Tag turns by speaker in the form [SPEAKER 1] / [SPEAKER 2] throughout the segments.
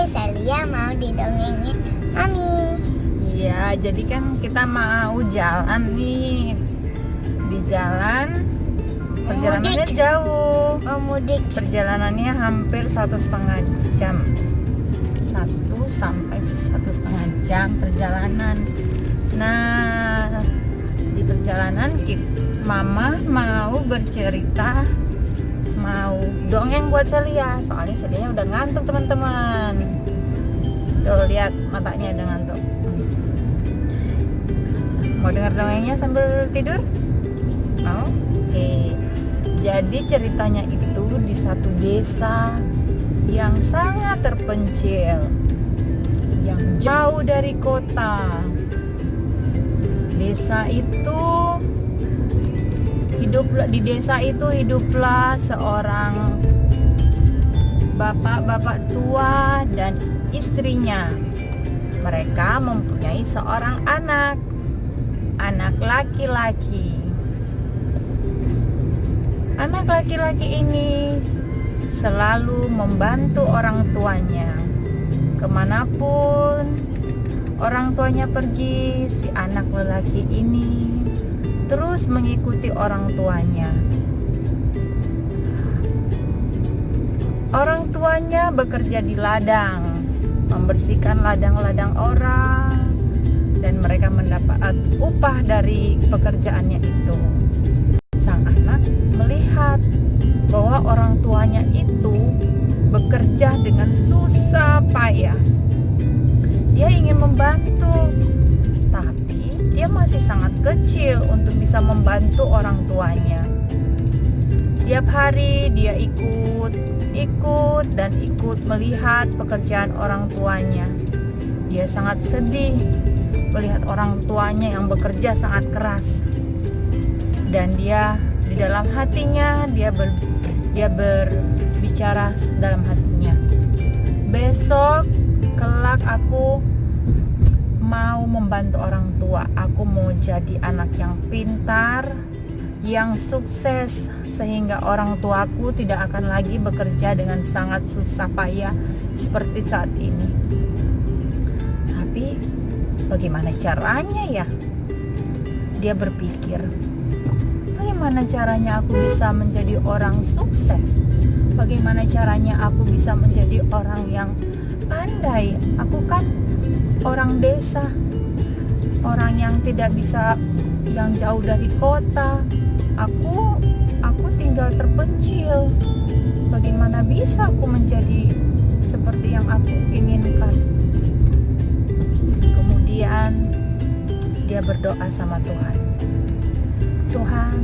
[SPEAKER 1] Celia mau didongengin Mami.
[SPEAKER 2] Iya, jadi kan kita mau jalan nih. Di jalan perjalanannya
[SPEAKER 1] Mudik.
[SPEAKER 2] jauh.
[SPEAKER 1] Mau mudik.
[SPEAKER 2] Perjalanannya hampir 1,5 jam. 1 sampai 1,5 jam perjalanan. Nah, di perjalanan Mama mau bercerita, mau dongeng buat Celia. Soalnya Celia udah ngantuk, teman-teman. Tuh, lihat matanya udah ngantuk. Mau dengar dongengnya sambil tidur? Mau? Oke. Jadi ceritanya itu di satu desa yang sangat terpencil, yang jauh dari kota. Di desa itu hiduplah seorang bapak-bapak tua dan istrinya. Mereka mempunyai seorang anak laki-laki. Anak laki-laki ini selalu membantu orang tuanya. Kemanapun orang tuanya pergi, si anak lelaki ini terus mengikuti orang tuanya. Orang tuanya bekerja di ladang, membersihkan ladang-ladang orang, dan mereka mendapat upah dari pekerjaannya itu. Sang anak melihat bahwa orang tuanya itu bekerja dengan susah payah. Dia ingin membantu, tapi dia masih sangat kecil untuk bisa membantu orang tuanya. Tiap hari dia ikut melihat pekerjaan orang tuanya. Dia sangat sedih melihat orang tuanya yang bekerja sangat keras. Dan dia di dalam hatinya dia berbicara dalam hatinya, besok kelak aku mau membantu orang tua. Aku mau jadi anak yang pintar, yang sukses, sehingga orang tuaku tidak akan lagi bekerja dengan sangat susah payah seperti saat ini. Tapi bagaimana caranya ya? Dia berpikir, bagaimana caranya aku bisa menjadi orang sukses? Bagaimana caranya aku bisa menjadi orang yang pandai? Aku kan orang desa, orang yang tidak bisa, yang jauh dari kota. Aku tinggal terpencil. Bagaimana bisa aku menjadi seperti yang aku inginkan? Kemudian dia berdoa sama Tuhan. Tuhan,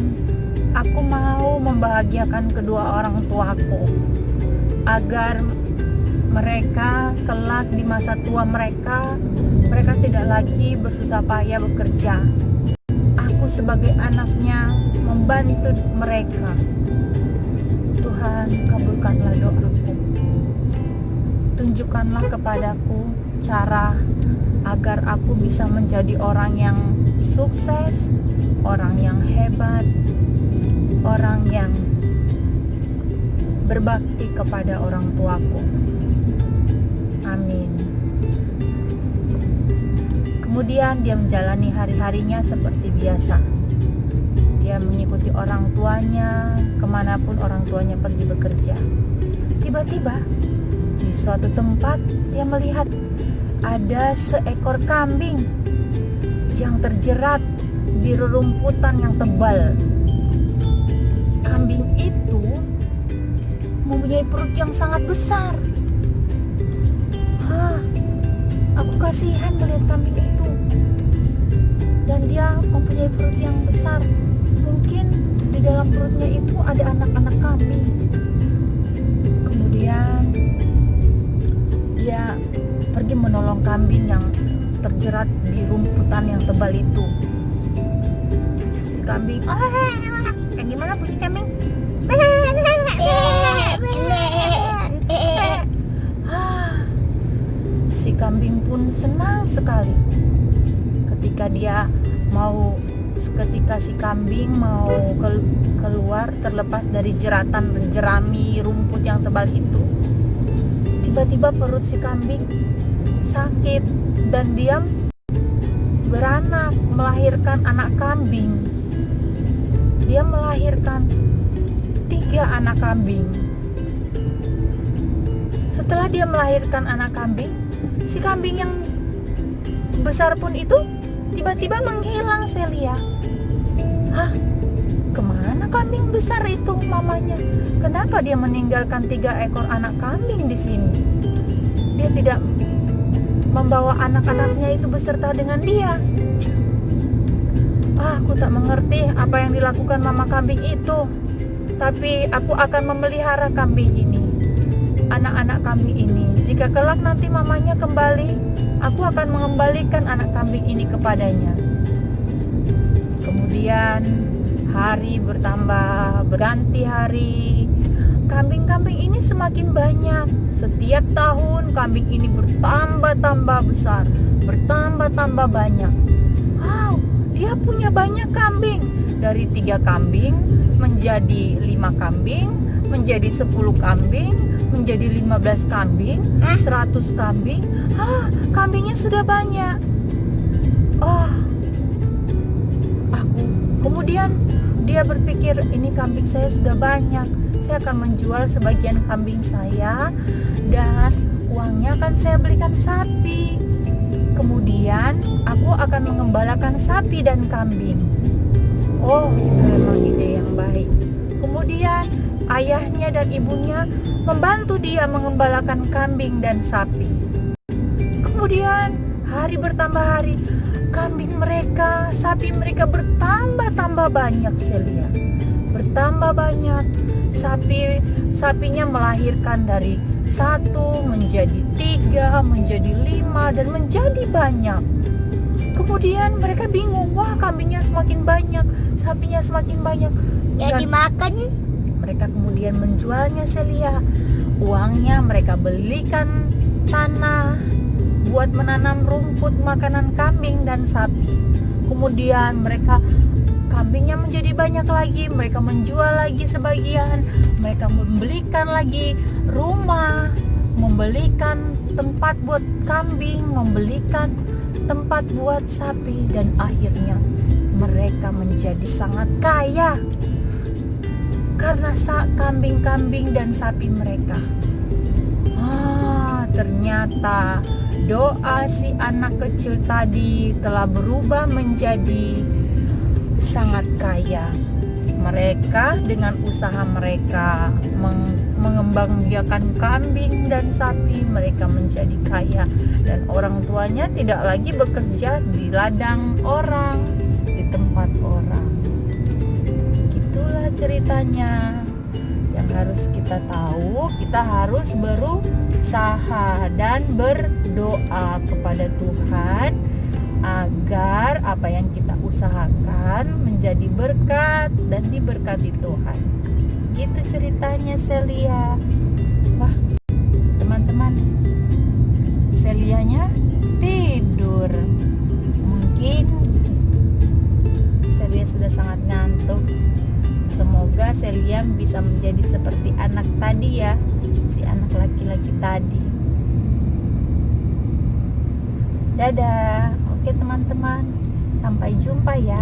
[SPEAKER 2] aku mau membahagiakan kedua orang tuaku agar mereka kelak di masa tua mereka tidak lagi bersusah payah bekerja. Aku sebagai anaknya membantu mereka. Tuhan, kabulkanlah doaku. Tunjukkanlah kepadaku cara agar aku bisa menjadi orang yang sukses, orang yang hebat, orang yang berbakti kepada orang tuaku. Amin. Kemudian dia menjalani hari-harinya seperti biasa. Dia mengikuti orang tuanya kemanapun orang tuanya pergi bekerja. Tiba-tiba di suatu tempat dia melihat ada seekor kambing yang terjerat di rerumputan yang tebal. Kambing itu mempunyai perut yang sangat besar. Aku kasihan melihat kambing itu. Dan dia mempunyai perut yang besar. Mungkin di dalam perutnya itu ada anak-anak kambing. Kemudian dia pergi menolong kambing yang terjerat di rumputan yang tebal itu. Si kambing, kayak gimana bunyi kambing? Si kambing pun senang sekali ketika si kambing mau keluar terlepas dari jeratan jerami rumput yang tebal itu. tiba-tiba perut si kambing sakit dan dia beranak, melahirkan anak kambing. Dia melahirkan 3 anak kambing. Setelah dia melahirkan anak kambing, si kambing yang besar pun itu tiba-tiba menghilang, Celia. Hah? Kemana kambing besar itu mamanya? Kenapa dia meninggalkan 3 ekor anak kambing di sini? Dia tidak membawa anak-anaknya itu beserta dengan dia. Aku tak mengerti apa yang dilakukan mama kambing itu. Tapi aku akan memelihara kambing ini, anak-anak kambing ini. Jika kelak nanti mamanya kembali, aku akan mengembalikan anak kambing ini kepadanya. Kemudian hari bertambah, berganti hari. Kambing-kambing ini semakin banyak. Setiap tahun kambing ini bertambah-tambah besar, bertambah-tambah banyak. Wow, dia punya banyak kambing. Dari 3 kambing menjadi 5 kambing, menjadi 10 kambing, menjadi 15 kambing, 100 kambing. Kambingnya sudah banyak. Kemudian dia berpikir, ini kambing saya sudah banyak, saya akan menjual sebagian kambing saya dan uangnya akan saya belikan sapi. Kemudian aku akan mengembalakan sapi dan kambing. Itu memang ide yang baik. Kemudian ayahnya dan ibunya membantu dia mengembalakan kambing dan sapi. Kemudian hari bertambah hari, kambing mereka, sapi mereka bertambah-tambah banyak, Celia. Bertambah banyak. Sapinya melahirkan dari 1 menjadi 3, menjadi 5 dan menjadi banyak. Kemudian mereka bingung, wah kambingnya semakin banyak, sapinya semakin banyak.
[SPEAKER 1] Jadi makan.
[SPEAKER 2] Mereka kemudian menjualnya, Celia. Uangnya mereka belikan tanah buat menanam rumput makanan kambing dan sapi. Kemudian kambingnya menjadi banyak lagi, mereka menjual lagi sebagian, mereka membelikan lagi rumah, membelikan tempat buat kambing, membelikan tempat buat sapi, dan akhirnya mereka menjadi sangat kaya karena kambing-kambing dan sapi mereka. Ternyata doa si anak kecil tadi telah berubah menjadi sangat kaya. Mereka dengan usaha mereka mengembangbiakan kambing dan sapi, mereka menjadi kaya, dan orang tuanya tidak lagi bekerja di ladang orang, di tempat orang. Gitulah ceritanya. Yang harus kita tahu, kita harus berusaha dan berdoa kepada Tuhan agar apa yang kita usahakan menjadi berkat dan diberkati Tuhan. Gitu ceritanya, Celia. Wah, teman-teman, Celianya tidur. Mungkin Celia sudah sangat ngantuk. Semoga Celia bisa menjadi seperti anak tadi ya, si anak laki-laki tadi. Dadah. Oke teman-teman, sampai jumpa ya.